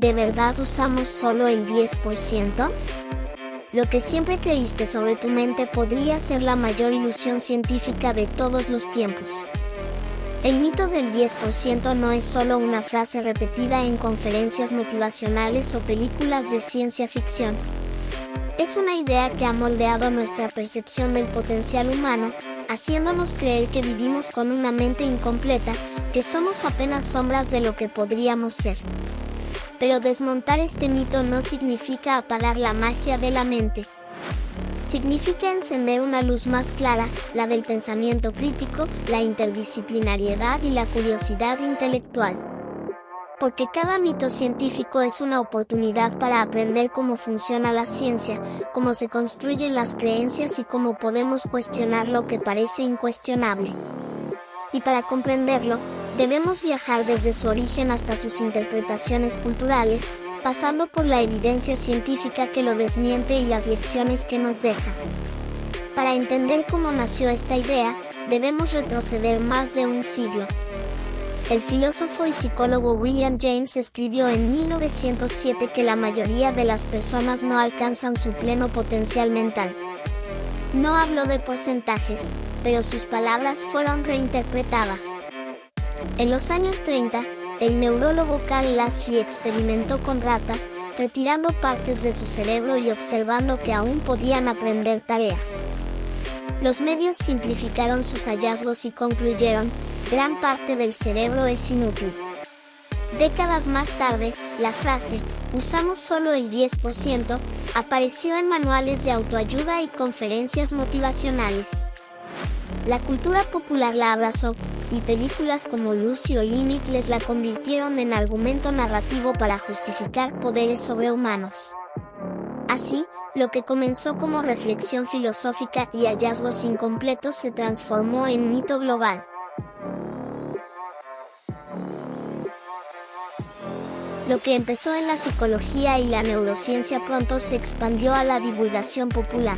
¿de verdad usamos solo el 10%? Lo que siempre creíste sobre tu mente podría ser la mayor ilusión científica de todos los tiempos. El mito del 10% no es solo una frase repetida en conferencias motivacionales o películas de ciencia ficción. Es una idea que ha moldeado nuestra percepción del potencial humano, haciéndonos creer que vivimos con una mente incompleta, que somos apenas sombras de lo que podríamos ser. Pero desmontar este mito no significa apagar la magia de la mente. Significa encender una luz más clara, la del pensamiento crítico, la interdisciplinariedad y la curiosidad intelectual. Porque cada mito científico es una oportunidad para aprender cómo funciona la ciencia, cómo se construyen las creencias y cómo podemos cuestionar lo que parece incuestionable. Y para comprenderlo, debemos viajar desde su origen hasta sus interpretaciones culturales, pasando por la evidencia científica que lo desmiente y las lecciones que nos deja. Para entender cómo nació esta idea, debemos retroceder más de un siglo. El filósofo y psicólogo William James escribió en 1907 que la mayoría de las personas no alcanzan su pleno potencial mental. No habló de porcentajes, pero sus palabras fueron reinterpretadas. En los años 30, el neurólogo Karl Lasky experimentó con ratas, retirando partes de su cerebro y observando que aún podían aprender tareas. Los medios simplificaron sus hallazgos y concluyeron: gran parte del cerebro es inútil. Décadas más tarde, la frase, usamos solo el 10%, apareció en manuales de autoayuda y conferencias motivacionales. La cultura popular la abrazó, y películas como Lucy o Limitless la convirtieron en argumento narrativo para justificar poderes sobrehumanos. Así, lo que comenzó como reflexión filosófica y hallazgos incompletos se transformó en mito global. Lo que empezó en la psicología y la neurociencia pronto se expandió a la divulgación popular.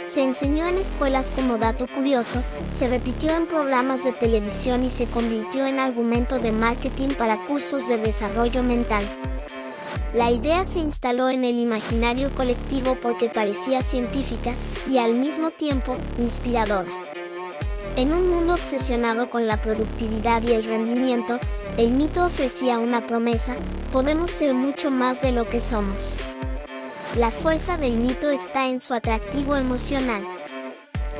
Se enseñó en escuelas como dato curioso, se repitió en programas de televisión y se convirtió en argumento de marketing para cursos de desarrollo mental. La idea se instaló en el imaginario colectivo porque parecía científica y al mismo tiempo inspiradora. En un mundo obsesionado con la productividad y el rendimiento, el mito ofrecía una promesa: podemos ser mucho más de lo que somos. La fuerza del mito está en su atractivo emocional.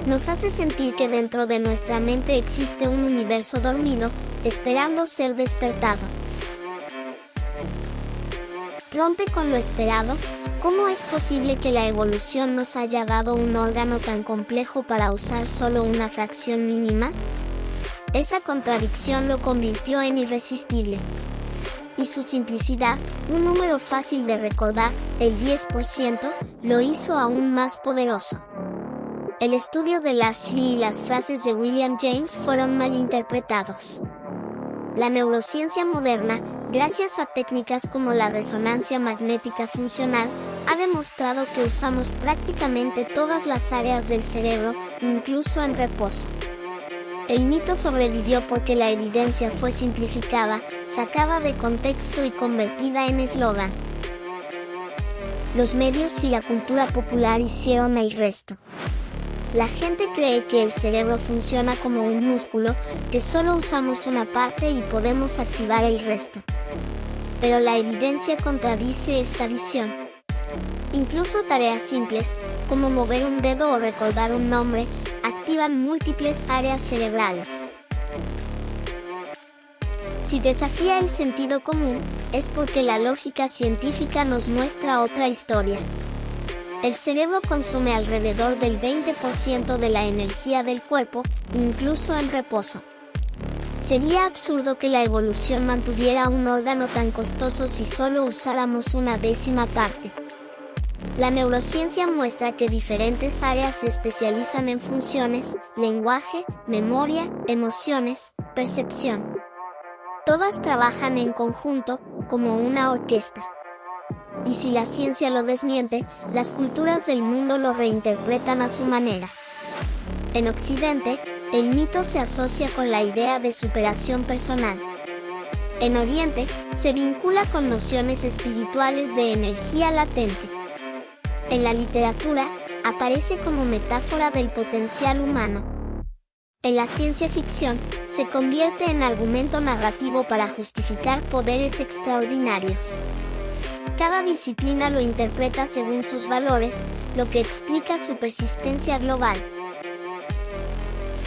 Nos hace sentir que dentro de nuestra mente existe un universo dormido, esperando ser despertado. Rompe con lo esperado. ¿Cómo es posible que la evolución nos haya dado un órgano tan complejo para usar solo una fracción mínima? Esa contradicción lo convirtió en irresistible. Y su simplicidad, un número fácil de recordar, el 10%, lo hizo aún más poderoso. El estudio de Lasky y las frases de William James fueron malinterpretados. La neurociencia moderna, gracias a técnicas como la resonancia magnética funcional, ha demostrado que usamos prácticamente todas las áreas del cerebro, incluso en reposo. El mito sobrevivió porque la evidencia fue simplificada, sacada de contexto y convertida en eslogan. Los medios y la cultura popular hicieron el resto. La gente cree que el cerebro funciona como un músculo, que solo usamos una parte y podemos activar el resto. Pero la evidencia contradice esta visión. Incluso tareas simples, como mover un dedo o recordar un nombre, activan múltiples áreas cerebrales. Si desafía el sentido común, es porque la lógica científica nos muestra otra historia. El cerebro consume alrededor del 20% de la energía del cuerpo, incluso en reposo. Sería absurdo que la evolución mantuviera un órgano tan costoso si solo usáramos una décima parte. La neurociencia muestra que diferentes áreas se especializan en funciones: lenguaje, memoria, emociones, percepción. Todas trabajan en conjunto, como una orquesta. Y si la ciencia lo desmiente, las culturas del mundo lo reinterpretan a su manera. En Occidente, el mito se asocia con la idea de superación personal. En Oriente, se vincula con nociones espirituales de energía latente. En la literatura, aparece como metáfora del potencial humano. En la ciencia ficción, se convierte en argumento narrativo para justificar poderes extraordinarios. Cada disciplina lo interpreta según sus valores, lo que explica su persistencia global.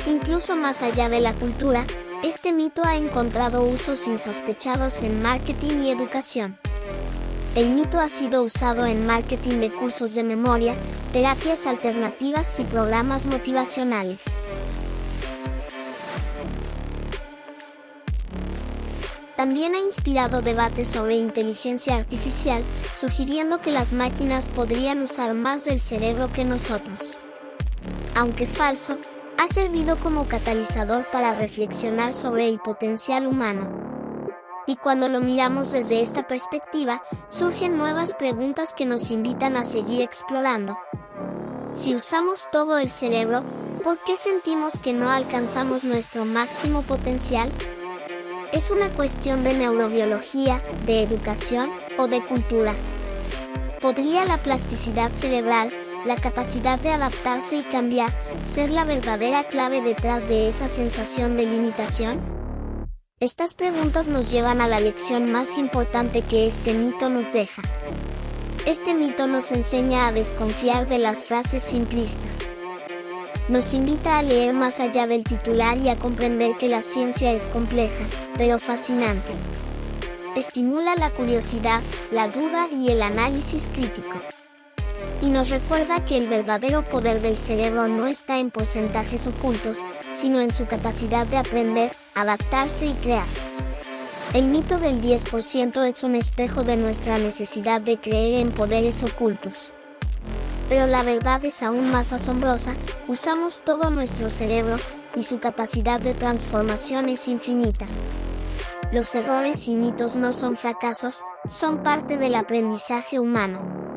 Incluso más allá de la cultura, este mito ha encontrado usos insospechados en marketing y educación. El mito ha sido usado en marketing de cursos de memoria, terapias alternativas y programas motivacionales. También ha inspirado debates sobre inteligencia artificial, sugiriendo que las máquinas podrían usar más del cerebro que nosotros. Aunque falso, ha servido como catalizador para reflexionar sobre el potencial humano. Y cuando lo miramos desde esta perspectiva, surgen nuevas preguntas que nos invitan a seguir explorando. Si usamos todo el cerebro, ¿por qué sentimos que no alcanzamos nuestro máximo potencial? ¿Es una cuestión de neurobiología, de educación o de cultura? ¿Podría la plasticidad cerebral, la capacidad de adaptarse y cambiar, ser la verdadera clave detrás de esa sensación de limitación? Estas preguntas nos llevan a la lección más importante que este mito nos deja. Este mito nos enseña a desconfiar de las frases simplistas. Nos invita a leer más allá del titular y a comprender que la ciencia es compleja, pero fascinante. Estimula la curiosidad, la duda y el análisis crítico. Y nos recuerda que el verdadero poder del cerebro no está en porcentajes ocultos, sino en su capacidad de aprender, adaptarse y crear. El mito del 10% es un espejo de nuestra necesidad de creer en poderes ocultos. Pero la verdad es aún más asombrosa, usamos todo nuestro cerebro, y su capacidad de transformación es infinita. Los errores y mitos no son fracasos, son parte del aprendizaje humano.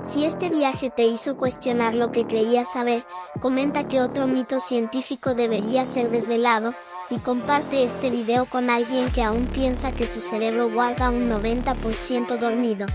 Si este viaje te hizo cuestionar lo que creías saber, comenta qué otro mito científico debería ser desvelado, y comparte este video con alguien que aún piensa que su cerebro guarda un 90% dormido.